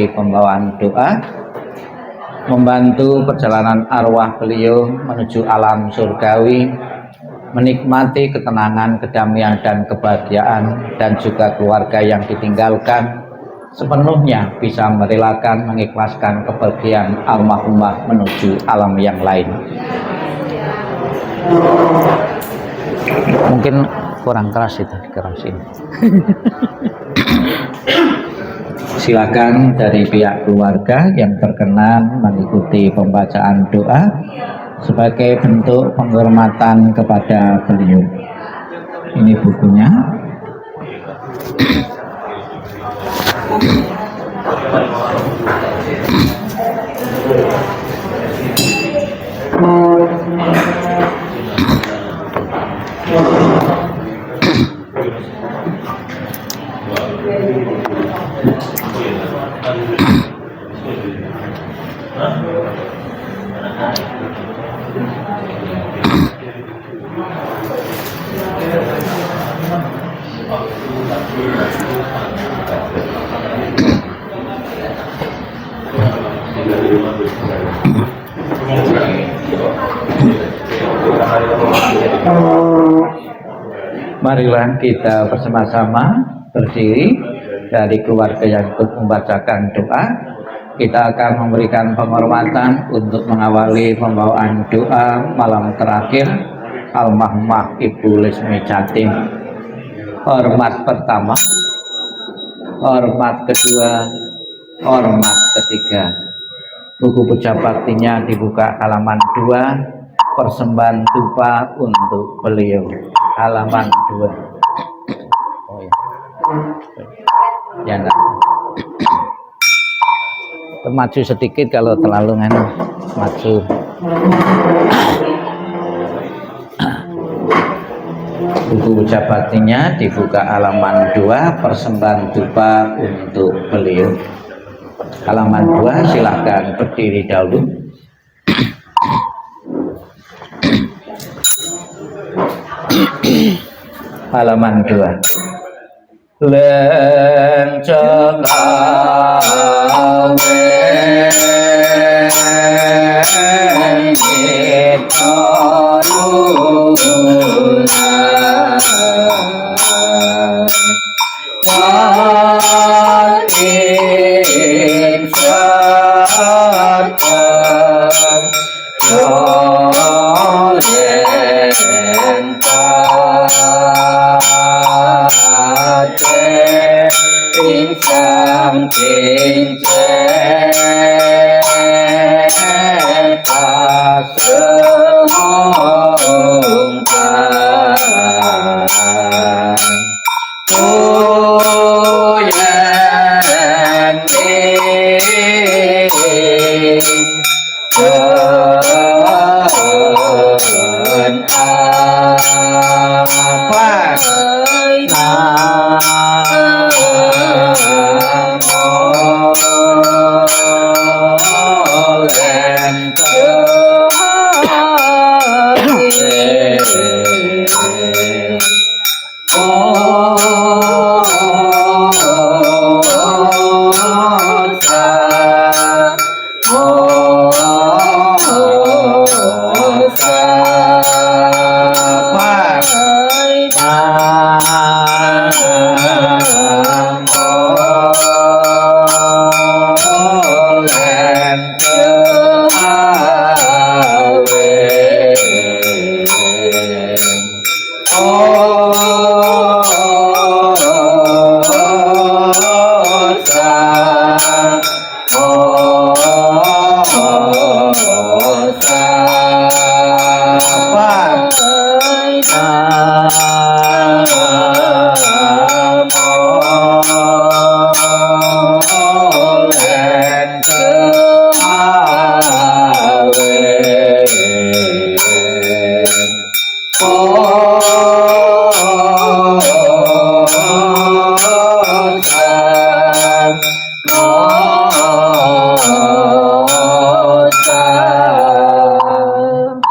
mengawali pembawaan doa, membantu perjalanan arwah beliau menuju alam surgawi, menikmati ketenangan, kedamaian, dan kebahagiaan, dan juga keluarga yang ditinggalkan sepenuhnya bisa merelakan, mengikhlaskan kepergian almarhumah menuju alam yang lain. Mungkin kurang keras itu, dikerasin. Silakan dari pihak keluarga yang berkenan mengikuti pembacaan doa sebagai bentuk penghormatan kepada beliau. Ini bukunya. Marilah kita bersama-sama berdiri dari keluarga yang ikut membacakan doa. Kita akan memberikan penghormatan untuk mengawali pembawaan doa malam terakhir almarhumah Ibu Lesmi Jatim. Hormat pertama, hormat kedua, hormat ketiga. Buku puja baktinya dibuka halaman 2, persembahan dupa untuk beliau, halaman 2. Oh ya, ya enggak. Maju sedikit kalau terlalu maju. Buku puja baktinya dibuka halaman 2, persembahan dupa untuk beliau, halaman 2. Silahkan berdiri dahulu. Halaman 2. Lenceng awe kita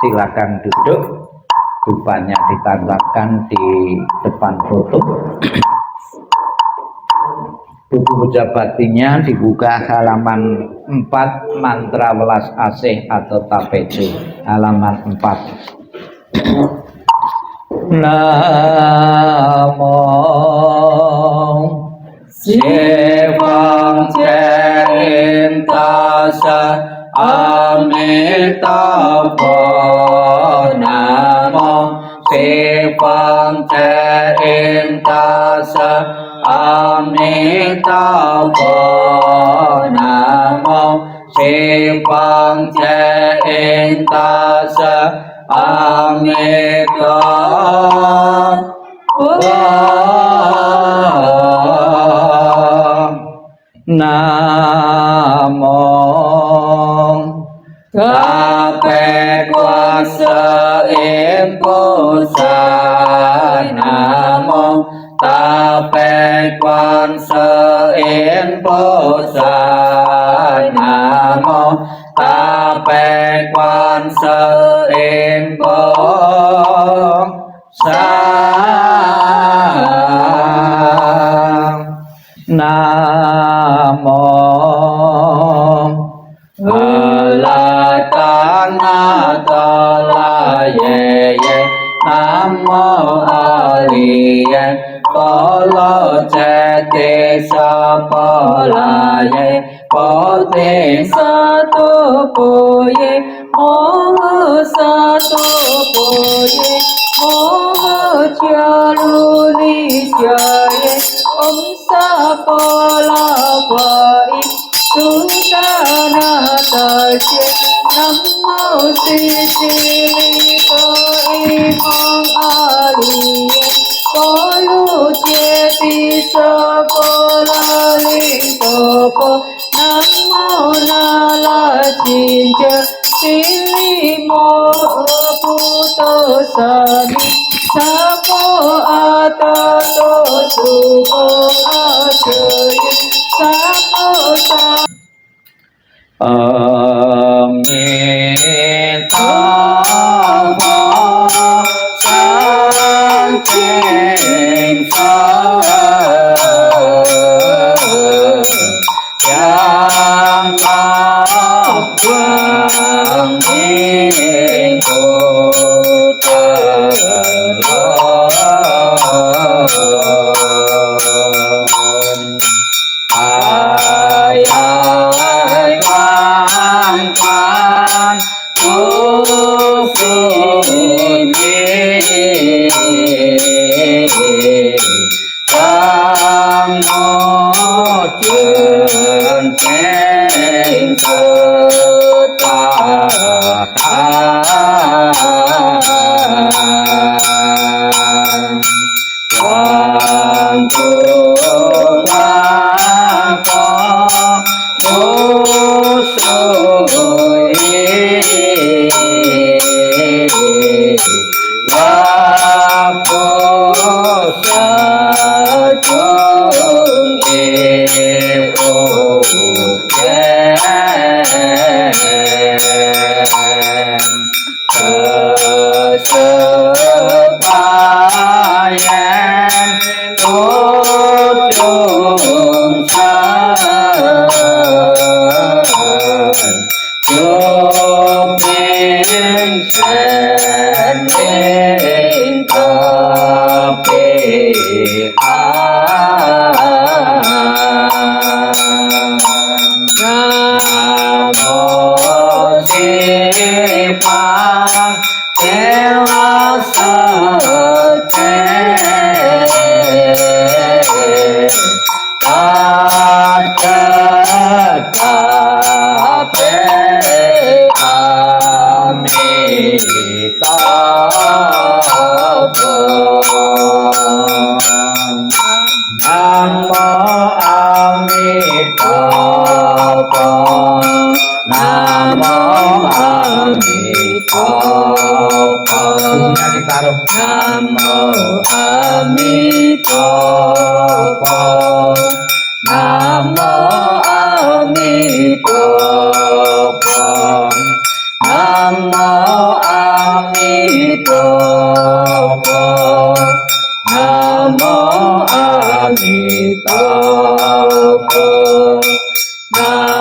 silakan duduk. Dupanya ditancapkan di depan foto. Buku Pujabaktinya dibuka halaman 4, mantra welas asih atau tapejo, halaman 4. Namo Sivang Cerintasa Amitabha. Namo Sivang Cerintasa Amitabha. Namo Sivang Cerintasa Amitabha. Namo Tape Kuasa Impusai. Namo Tape Kuasa Impusai. Namo Tape Kuasa Impusai. Namo Alatanatalaya. Namo Aliye Polo Cete Sapolaya. Pote Satu Poye Moho Satu Poye Moho Jaluni Jaya. Om Sapola Vai Sudana Taje. Namo Sisirito Imang Aliye Polu Jeti Sapola Lintopo. Namo Nala Jinja Silimo Puto Sami Sapo Atato Suko Ajoye Sapo Sapo Amitabha Sancing yang kabang itu ayat kan kusuni kamu jenteng ketahan Wantu mako musui Wapo sajung ibu kesepayan ujung san juming sending Namo Sivang Cerintasa Namo Amitabha. Namo Amitabha. Bunyinya ditaruh. Namo Amitabha. Namo Amitabha. Namo Amitabha. Namo Amitabha.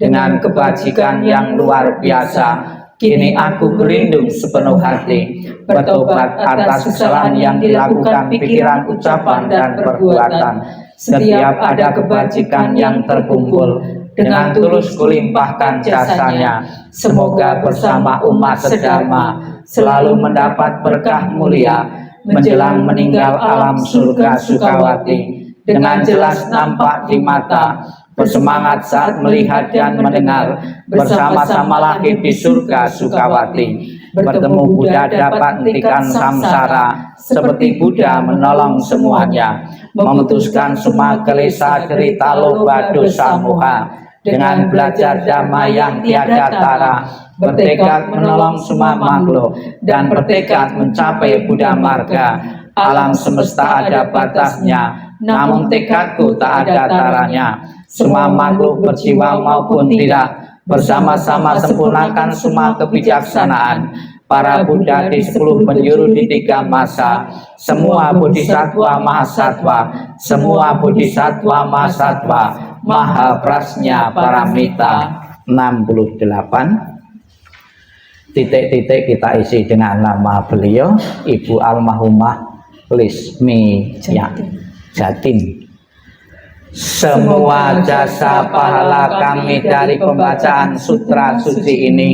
dengan kebajikan yang luar biasa. Kini aku berlindung sepenuh hati, bertobat atas kesalahan yang dilakukan pikiran, ucapan, dan perbuatan. Setiap ada kebajikan yang terkumpul, dengan tulus kulimpahkan jasanya. Semoga bersama umat sedama selalu mendapat berkah mulia, menjelang meninggal alam surga Sukawati. Dengan jelas nampak di mata, bersemangat saat melihat dan mendengar, bersama-sama lahir di surga Sukawati. Bertemu Buddha dapat hentikan samsara, seperti Buddha menolong semuanya, memutuskan semua kelesa derita loba dosa moha. Dengan belajar dhamma yang tiada tara, bertekad menolong semua makhluk, dan bertekad mencapai Buddha marga. Alam semesta ada batasnya, namun tekadku tak ada taranya. Semua makhluk berjiwa maupun tidak, bersama-sama sempurnakan semua kebijaksanaan. Para Buddha di 10 penjuru di 3 masa, semua bodhisatwa mahasatwa, semua bodhisatwa mahasatwa, maha prasnya paramita. 68. Titik-titik kita isi dengan nama beliau, Ibu Almarhumah Lismi Jatin. Semua jasa pahala kami dari pembacaan sutra suci ini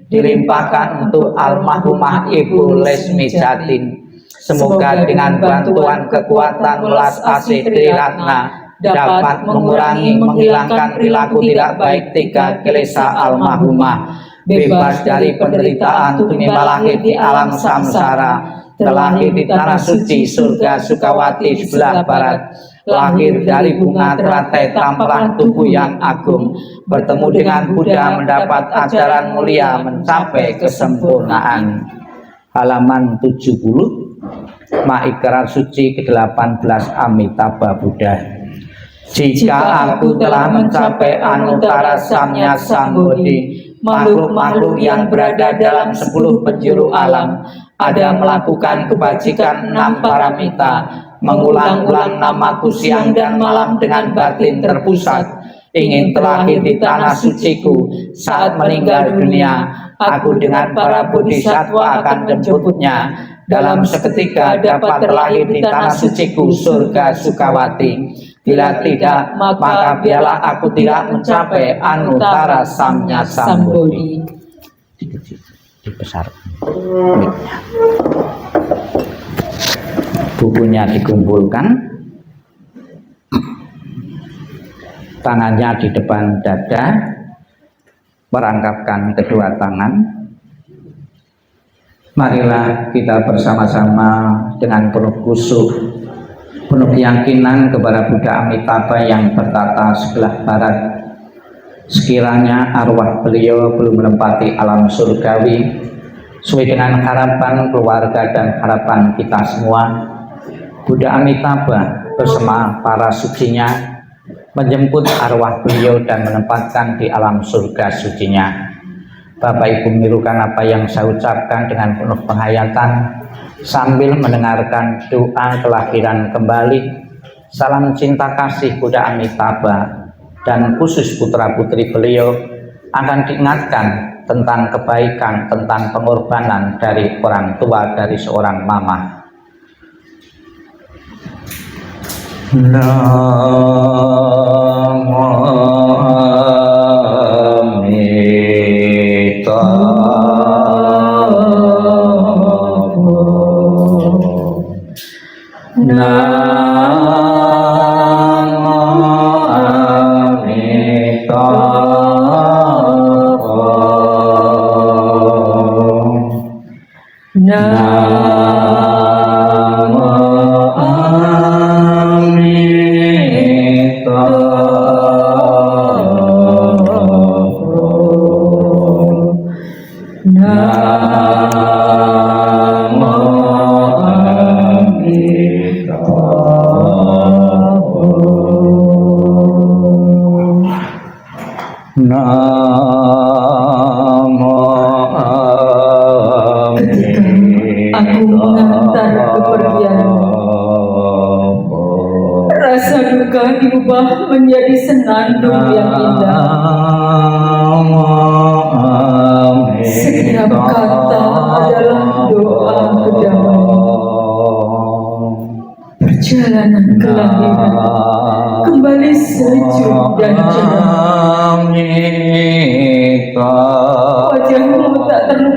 dilimpahkan untuk almarhumah Ibu Lesmi Jatin. Semoga dengan bantuan kekuatan welas asih Triratna dapat mengurangi, menghilangkan perilaku tidak baik 3 kelesa almarhumah, bebas dari penderitaan tumimba lahir di alam samsara, terlahir di tanah suci surga Sukawati sebelah barat, lahir dari bunga teratai tamparan tubuh yang agung, bertemu dengan Buddha mendapat ajaran mulia mencapai kesempurnaan. Halaman 70, Maikrar Suci ke-18 Amitabha Buddha. Jika aku telah mencapai Anuttara Samya Sambodhi, makhluk-makhluk yang berada dalam 10 penjuru alam ada melakukan kebajikan 6 paramita, mengulang-ulang namaku siang dan malam dengan batin terpusat, ingin terlahir di tanah suciku. Saat meninggal dunia, aku dengan para bodhisatwa akan menjemputnya. Dalam seketika dapat terlahir di tanah suciku surga Sukawati. Bila tidak, maka biarlah aku tidak mencapai Anuttara Samya Sambodhi. Dibesar bukunya dikumpulkan, tangannya di depan dada, merangkapkan kedua tangan. Marilah kita bersama-sama dengan penuh khusyuk, penuh keyakinan kepada Buddha Amitabha yang bertata sebelah barat. Sekiranya arwah beliau belum menempati alam surgawi, sesuai dengan harapan keluarga dan harapan kita semua, Buddha Amitabha bersama para sucinya menjemput arwah beliau dan menempatkan di alam surga sucinya. Bapak Ibu menirukan apa yang saya ucapkan dengan penuh penghayatan sambil mendengarkan doa kelahiran kembali. Salam cinta kasih Buddha Amitabha dan khusus putra-putri beliau akan diingatkan tentang kebaikan, tentang pengorbanan dari orang tua, dari seorang mama. Namo Aku mengantar kepergianmu. Rasa duka diubah menjadi senandung yang indah.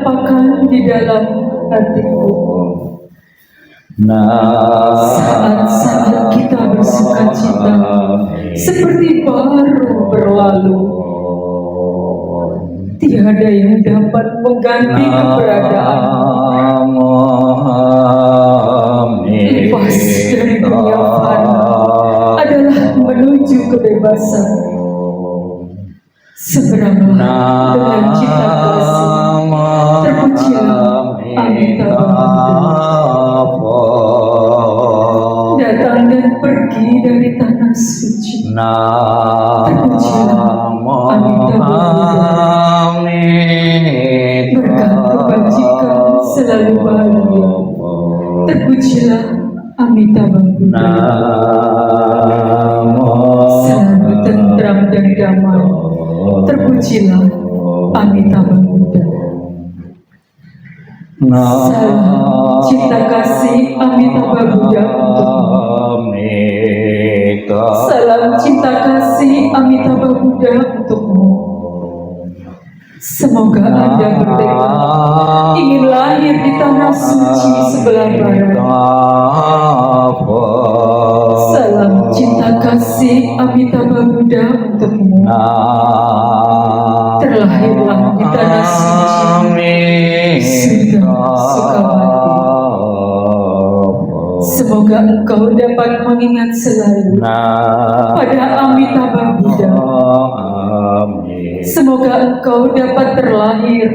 terpakan di dalam hatiku. Saat-saat kita bersuka cita seperti baru berlalu, tiada yang dapat mengganti keberadaanmu. Lepas dari dunia fana adalah menuju kebebasan. Seberanglah dengan cinta kasih, terpujilah Amitabha. Datang dan pergi dari tanah suci, terpujilah Amitabha. Berkat kebajikan selalu bahagia, terpujilah Amitabha Buddha. Selalu tentram dan damai, terpujilah Amitabha Buddha. Salam cinta kasih Amitabha Buddha untukmu. Salam cinta kasih Amitabha Buddha untukmu. Semoga Anda bertekad ingin lahir di tanah suci sebelah barat. Salam cinta kasih Amitabha Buddha untukmu. Terlahirlah di tanah suci surga Sukawati. Semoga engkau dapat mengingat selalu pada Amitabha Buddha. Semoga engkau dapat terlahir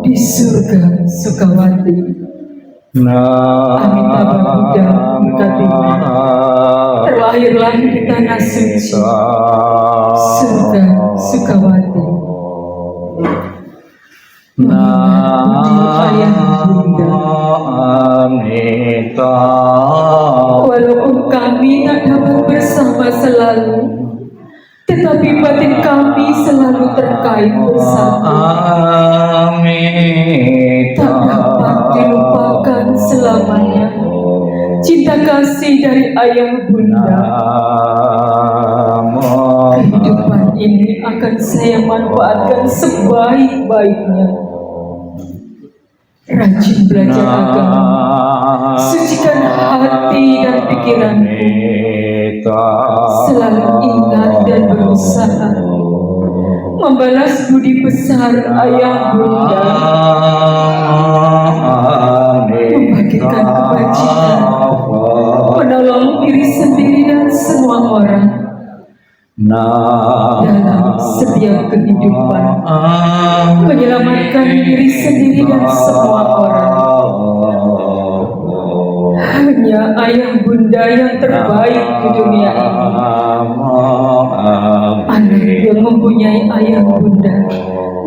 di surga Sukawati. Amitabha Buddha berkatimu. Terlahirlah di tanah suci surga Sukawati. Mengingat ayah bunda, walaupun kami tak dapat bersama selalu, tetapi batin kami selalu terkait bersama. Tak dapat dilupakan selamanya cinta kasih dari ayah bunda. Kehidupan ini akan saya manfaatkan sebaik-baiknya. Rajin belajar agama, sucikan hati dan pikiranku. Selalu ingat dan berusaha membalas budi besar ayah bunda, membagikan kebajikan, menolong diri sendiri dan semua orang. Dalam setiap kehidupan, menyelamatkan diri sendiri dan semua orang. Hanya ayah bunda yang terbaik di dunia ini. Anak yang mempunyai ayah bunda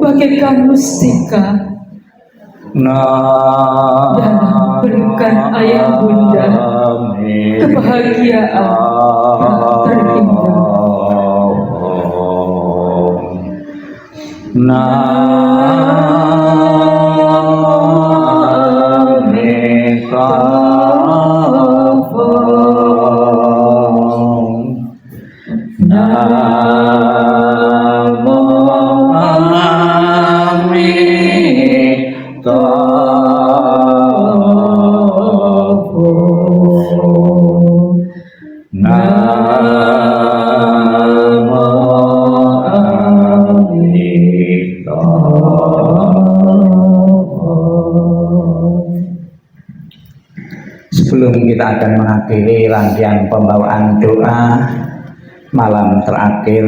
bagaikan mustika. Dalam pelukan ayah bunda, kebahagiaan terindah. Sebelum kita akan mengakhiri rangkaian pembawaan doa malam terakhir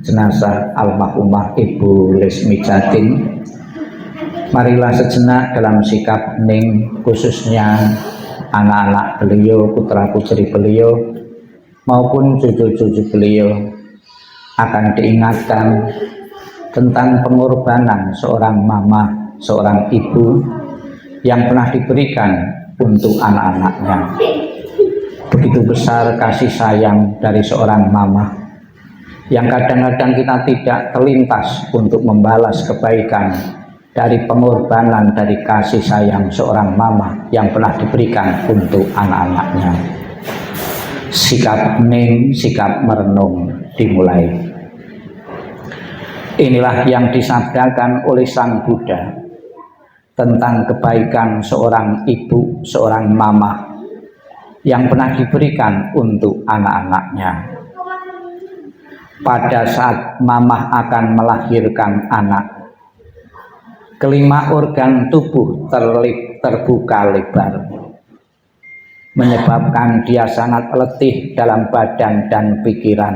jenazah almarhumah Ibu Lesmi Jatin, marilah sejenak dalam sikap hening, khususnya anak-anak beliau, putra-putri beliau maupun cucu-cucu beliau, akan diingatkan tentang pengorbanan seorang mama, seorang ibu yang pernah diberikan untuk anak-anaknya. Begitu besar kasih sayang dari seorang mama yang kadang-kadang kita tidak terlintas untuk membalas kebaikan dari pengorbanan dari kasih sayang seorang mama yang pernah diberikan untuk anak-anaknya. Sikap hening, sikap merenung dimulai. Inilah yang disabdakan oleh Sang Buddha tentang kebaikan seorang ibu, seorang mama yang pernah diberikan untuk anak-anaknya. Pada saat mama akan melahirkan anak, kelima organ tubuh terbuka lebar, menyebabkan dia sangat letih dalam badan dan pikiran.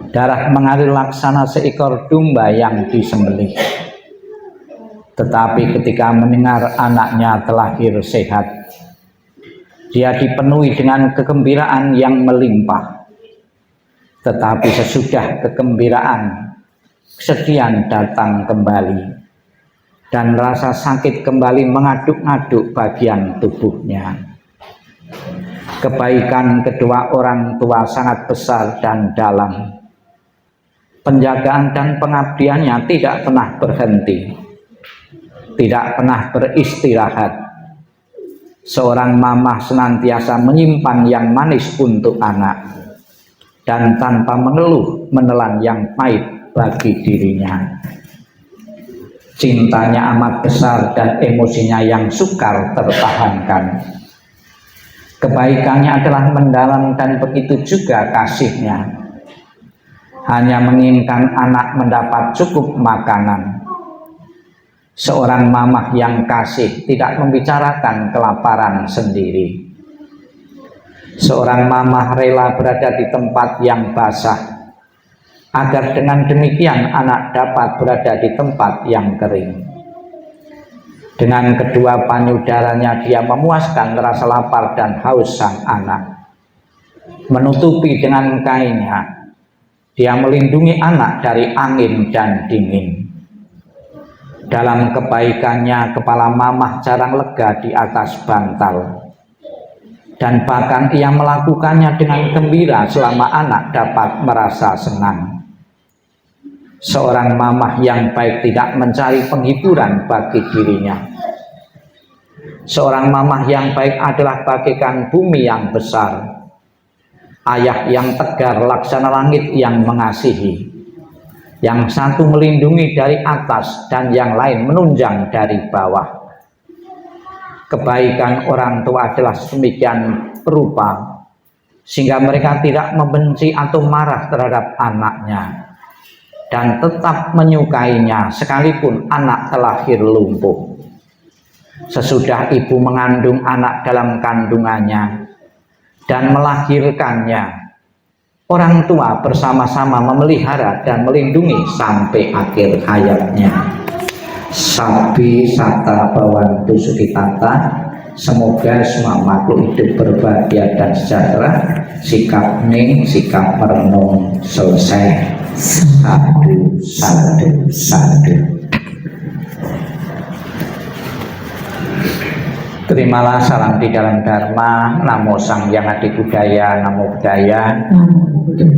Darah mengalir laksana seekor domba yang disembelih. Tetapi ketika mendengar anaknya terlahir sehat, dia dipenuhi dengan kegembiraan yang melimpah. Tetapi sesudah kegembiraan, kesedihan datang kembali, dan rasa sakit kembali mengaduk-aduk bagian tubuhnya. Kebaikan kedua orang tua sangat besar dan dalam. Penjagaan dan pengabdiannya tidak pernah berhenti, tidak pernah beristirahat. Seorang mama senantiasa menyimpan yang manis untuk anak, dan tanpa mengeluh menelan yang pahit bagi dirinya. Cintanya amat besar dan emosinya yang sukar tertahankan. Kebaikannya adalah mendalam dan begitu juga kasihnya. Hanya menginginkan anak mendapat cukup makanan. Seorang mamah yang kasih tidak membicarakan kelaparan sendiri. Seorang mamah rela berada di tempat yang basah, agar dengan demikian anak dapat berada di tempat yang kering. Dengan kedua payudaranya dia memuaskan rasa lapar dan haus sang anak. Menutupi dengan kainnya, dia melindungi anak dari angin dan dingin. Dalam kebaikannya, kepala mamah jarang lega di atas bantal. Dan bahkan ia melakukannya dengan gembira selama anak dapat merasa senang. Seorang mamah yang baik tidak mencari penghiburan bagi dirinya. Seorang mamah yang baik adalah bagaikan bumi yang besar, ayah yang tegar laksana langit yang mengasihi, yang satu melindungi dari atas dan yang lain menunjang dari bawah. Kebaikan orang tua adalah sedemikian rupa sehingga mereka tidak membenci atau marah terhadap anaknya, dan tetap menyukainya sekalipun anak terlahir lumpuh. Sesudah ibu mengandung anak dalam kandungannya dan melahirkannya, orang tua bersama-sama memelihara dan melindungi sampai akhir hayatnya. Sabi sata bawantu sukitata, semoga semua makhluk hidup berbahagia dan sejahtera. Sikap ning, sikap merenung selesai. Sadu, sadu, sadu. Terimalah salam di dalam Dharma, Namo Sang Hyang Adi Budaya, Namo Buddhaya,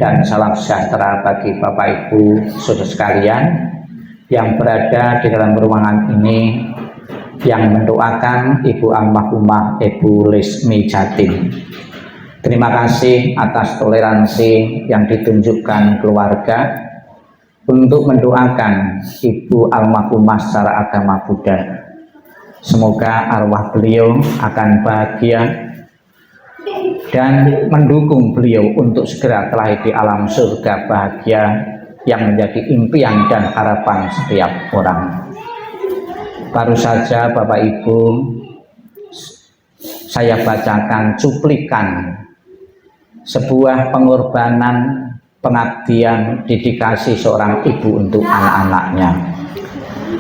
dan salam sejahtera bagi Bapak Ibu saudara sekalian yang berada di dalam ruangan ini, yang mendoakan Ibu Almarhumah Ibu Lismi Jatin. Terima kasih atas toleransi yang ditunjukkan keluarga untuk mendoakan Ibu Almarhumah secara agama Buddha. Semoga arwah beliau akan bahagia dan mendukung beliau untuk segera terlahir di alam surga bahagia yang menjadi impian dan harapan setiap orang. Baru saja Bapak Ibu, saya bacakan cuplikan sebuah pengorbanan, pengabdian, dedikasi seorang ibu untuk anak-anaknya.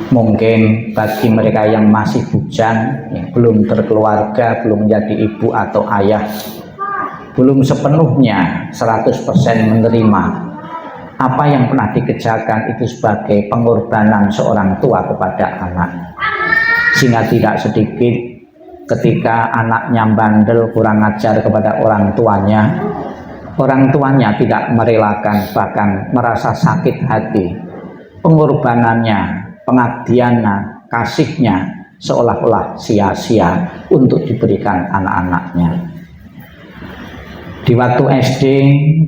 Mungkin bagi mereka yang masih bujang, yang belum berkeluarga, belum menjadi ibu atau ayah, belum sepenuhnya 100% menerima apa yang pernah dikerjakan itu sebagai pengorbanan seorang tua kepada anak. Sehingga tidak sedikit ketika anaknya bandel, kurang ajar kepada orang tuanya tidak merelakan, bahkan merasa sakit hati. Pengorbanannya, pengabdiannya, kasihnya seolah-olah sia-sia untuk diberikan anak-anaknya. Di waktu SD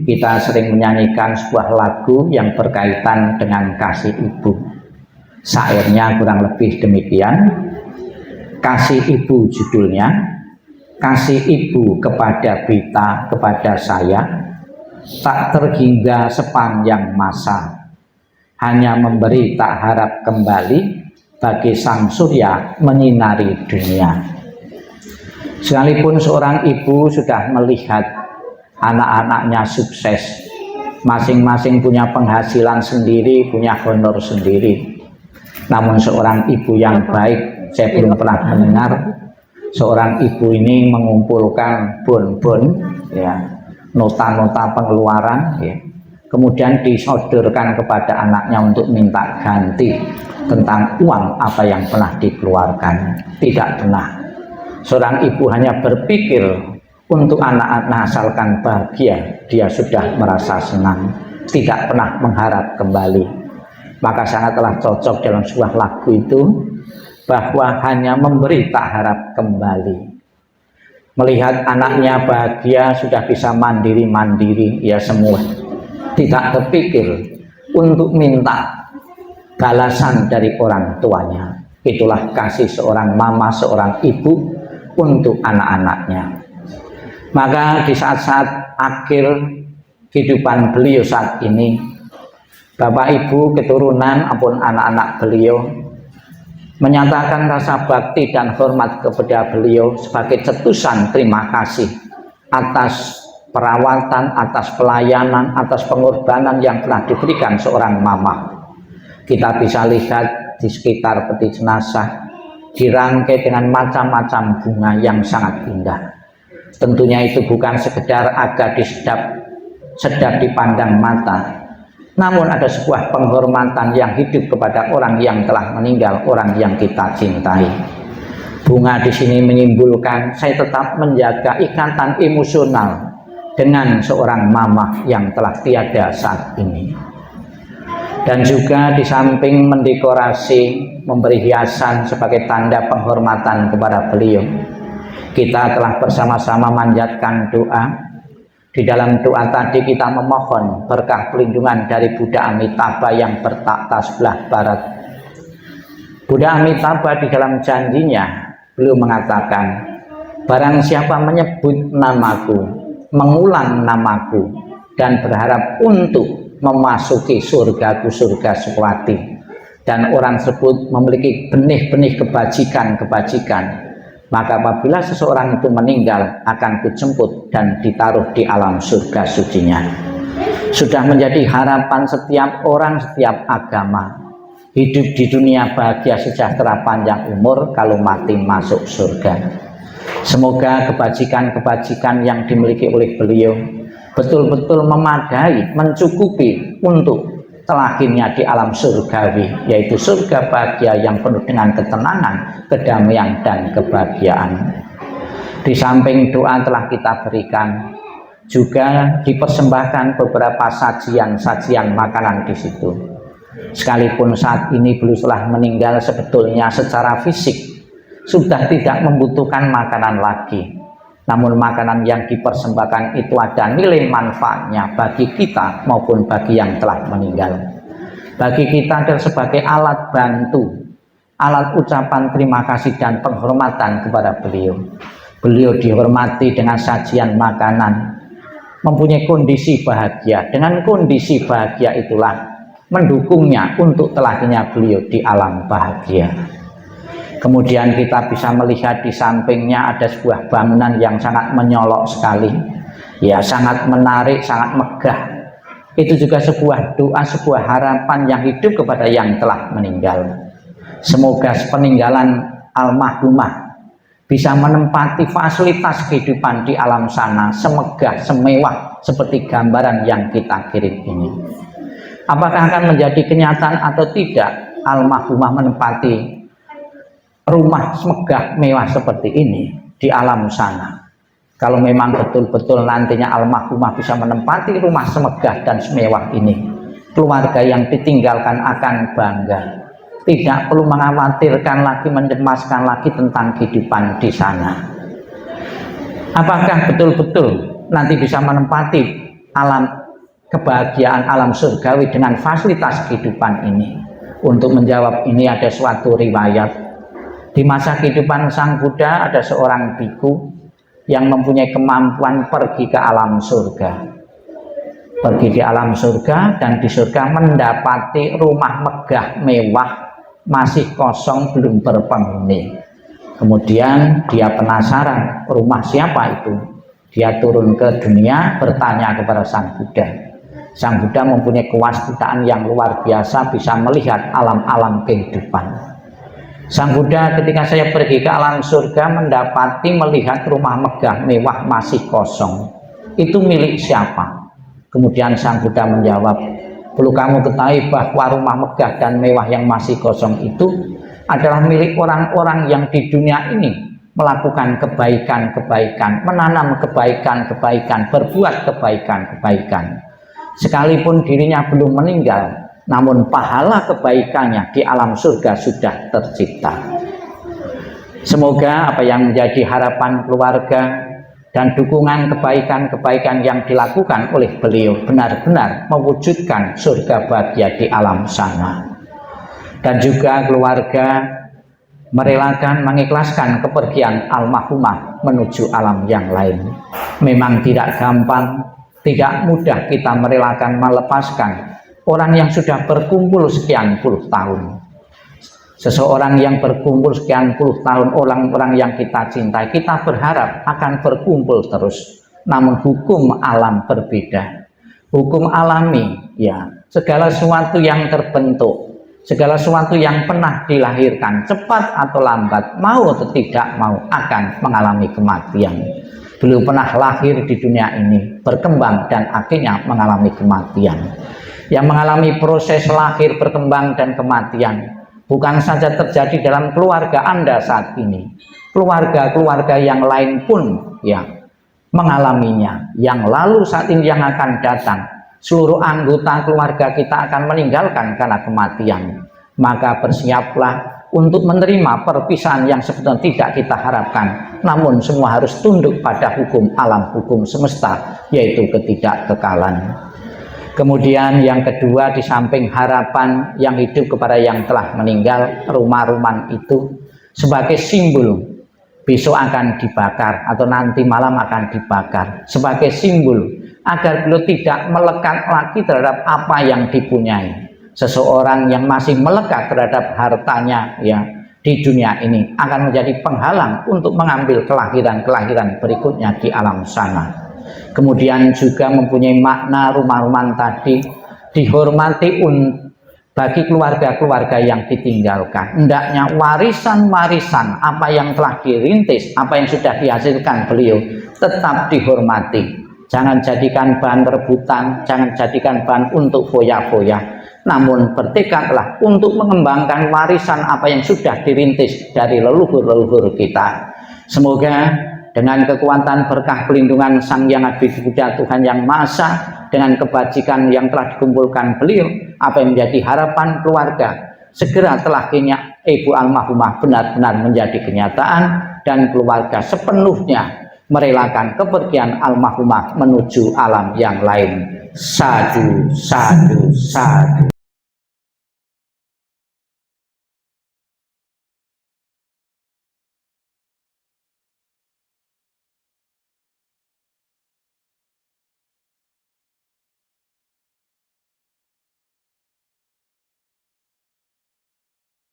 kita sering menyanyikan sebuah lagu yang berkaitan dengan kasih ibu. Syairnya kurang lebih demikian. Kasih ibu judulnya, kasih ibu kepada Bita, kepada saya, tak terhingga sepanjang masa, hanya memberi tak harap kembali, bagi sang surya menyinari dunia. Sekalipun seorang ibu sudah melihat anak-anaknya sukses, masing-masing punya penghasilan sendiri, punya honor sendiri, namun seorang ibu yang baik, saya belum pernah mendengar seorang ibu ini mengumpulkan bon-bon, ya, nota-nota pengeluaran, ya, kemudian disodorkan kepada anaknya untuk minta ganti tentang uang apa yang pernah dikeluarkan. Tidak pernah. Seorang ibu hanya berpikir untuk anak-anak asalkan bahagia, dia sudah merasa senang, tidak pernah mengharap kembali. Maka sangatlah cocok dalam sebuah lagu itu, bahwa hanya memberi tak harap kembali. Melihat anaknya bahagia, sudah bisa mandiri-mandiri, ya semua. Tidak terpikir untuk minta balasan dari orang tuanya. Itulah kasih seorang mama, seorang ibu untuk anak-anaknya. Maka di saat-saat akhir kehidupan beliau saat ini, Bapak Ibu keturunan maupun anak-anak beliau menyatakan rasa bakti dan hormat kepada beliau sebagai cetusan terima kasih atas perawatan, atas pelayanan, atas pengorbanan yang telah diberikan seorang mama. Kita bisa lihat di sekitar peti jenazah dirangkai dengan macam-macam bunga yang sangat indah. Tentunya itu bukan sekedar agar sedap dipandang mata, namun ada sebuah penghormatan yang hidup kepada orang yang telah meninggal, orang yang kita cintai. Bunga di sini menyimpulkan saya tetap menjaga ikatan emosional dengan seorang mama yang telah tiada saat ini. Dan juga di samping mendekorasi, memberi hiasan sebagai tanda penghormatan kepada beliau, kita telah bersama-sama manjatkan doa. Di dalam doa tadi kita memohon berkah pelindungan dari Buddha Amitabha yang bertakhta sebelah barat. Buddha Amitabha di dalam janjinya beliau mengatakan, barang siapa menyebut namaku, mengulang namaku, dan berharap untuk memasuki surgaku, surga Sukwati, dan orang tersebut memiliki benih-benih kebajikan-kebajikan, maka apabila seseorang itu meninggal akan kujemput dan ditaruh di alam surga sucinya. Sudah menjadi harapan setiap orang, setiap agama, hidup di dunia bahagia sejahtera panjang umur, kalau mati masuk surga. Semoga kebajikan-kebajikan yang dimiliki oleh beliau betul-betul memadai, mencukupi untuk telakinnya di alam surgawi, yaitu surga bahagia yang penuh dengan ketenangan, kedamaian, dan kebahagiaan. Di samping doa telah kita berikan, juga dipersembahkan beberapa sajian-sajian makanan di situ. Sekalipun saat ini beliau telah meninggal, sebetulnya secara fisik sudah tidak membutuhkan makanan lagi. Namun makanan yang dipersembahkan itu ada nilai manfaatnya bagi kita maupun bagi yang telah meninggal. Bagi kita adalah sebagai alat bantu, alat ucapan terima kasih dan penghormatan kepada beliau. Beliau dihormati dengan sajian makanan, mempunyai kondisi bahagia. Dengan kondisi bahagia itulah mendukungnya untuk telakinya beliau di alam bahagia. Kemudian kita bisa melihat di sampingnya ada sebuah bangunan yang sangat menyolok sekali, ya, sangat menarik, sangat megah. Itu juga sebuah doa, sebuah harapan yang hidup kepada yang telah meninggal. Semoga peninggalan almarhumah bisa menempati fasilitas kehidupan di alam sana semegah, semewah seperti gambaran yang kita kirim ini. Apakah akan menjadi kenyataan atau tidak almarhumah menempati rumah megah mewah seperti ini di alam sana? Kalau memang betul-betul nantinya almarhumah bisa menempati rumah semegah dan semewah ini, keluarga yang ditinggalkan akan bangga, tidak perlu mengkhawatirkan lagi, mencemaskan lagi tentang kehidupan di sana. Apakah betul-betul nanti bisa menempati alam kebahagiaan, alam surgawi dengan fasilitas kehidupan ini? Untuk menjawab ini ada suatu riwayat. Di masa kehidupan Sang Buddha ada seorang biku yang mempunyai kemampuan pergi ke alam surga. Pergi di alam surga, dan di surga mendapati rumah megah mewah masih kosong belum berpenghuni. Kemudian dia penasaran, rumah siapa itu? Dia turun ke dunia bertanya kepada Sang Buddha. Sang Buddha mempunyai kewaspadaan yang luar biasa, bisa melihat alam-alam kehidupan. Sang Buddha, ketika saya pergi ke alam surga mendapati melihat rumah megah mewah masih kosong, itu milik siapa? Kemudian Sang Buddha menjawab, perlu kamu ketahui bahwa rumah megah dan mewah yang masih kosong itu adalah milik orang-orang yang di dunia ini melakukan kebaikan-kebaikan, menanam kebaikan-kebaikan, berbuat kebaikan-kebaikan. Sekalipun dirinya belum meninggal, namun pahala kebaikannya di alam surga sudah tercipta. Semoga apa yang menjadi harapan keluarga dan dukungan kebaikan-kebaikan yang dilakukan oleh beliau benar-benar mewujudkan surga bahagia di alam sana. Dan juga keluarga merelakan, mengikhlaskan kepergian almarhumah menuju alam yang lain. Memang tidak gampang, tidak mudah kita merelakan, melepaskan orang yang sudah berkumpul sekian puluh tahun. Seseorang yang berkumpul sekian puluh tahun, orang-orang yang kita cintai, kita berharap akan berkumpul terus. Namun hukum alam berbeda. Hukum alami, ya, segala sesuatu yang terbentuk, segala sesuatu yang pernah dilahirkan, cepat atau lambat, mau atau tidak mau, akan mengalami kematian. Beliau pernah lahir di dunia ini, berkembang, dan akhirnya mengalami kematian. Yang mengalami proses lahir, berkembang, dan kematian bukan saja terjadi dalam keluarga Anda saat ini, keluarga-keluarga yang lain pun ya mengalaminya. Yang lalu, saat ini, yang akan datang, seluruh anggota keluarga kita akan meninggalkan karena kematian. Maka bersiaplah untuk menerima perpisahan yang sebetulnya tidak kita harapkan, namun semua harus tunduk pada hukum alam, hukum semesta, yaitu ketidakkekalan. Kemudian yang kedua, di samping harapan yang hidup kepada yang telah meninggal, rumah-rumah itu sebagai simbol besok akan dibakar atau nanti malam akan dibakar, sebagai simbol agar beliau tidak melekat lagi terhadap apa yang dipunyai. Seseorang yang masih melekat terhadap hartanya ya di dunia ini akan menjadi penghalang untuk mengambil kelahiran-kelahiran berikutnya di alam sana. Kemudian juga mempunyai makna rumah-rumah tadi dihormati bagi keluarga-keluarga yang ditinggalkan. Hendaknya warisan-warisan apa yang telah dirintis, apa yang sudah dihasilkan beliau tetap dihormati. Jangan jadikan bahan rebutan, jangan jadikan bahan untuk foya-foya. Namun bertekadlah untuk mengembangkan warisan apa yang sudah dirintis dari leluhur-leluhur kita. Semoga dengan kekuatan berkah pelindungan Sang Hyang Abdi Buddha Tuhan Yang Maha Esa, dengan kebajikan yang telah dikumpulkan beliau, apa yang menjadi harapan keluarga segera telah Ibu almarhumah benar-benar menjadi kenyataan, dan keluarga sepenuhnya merelakan kepergian almarhumah menuju alam yang lain. Sadu, sadu, sadu.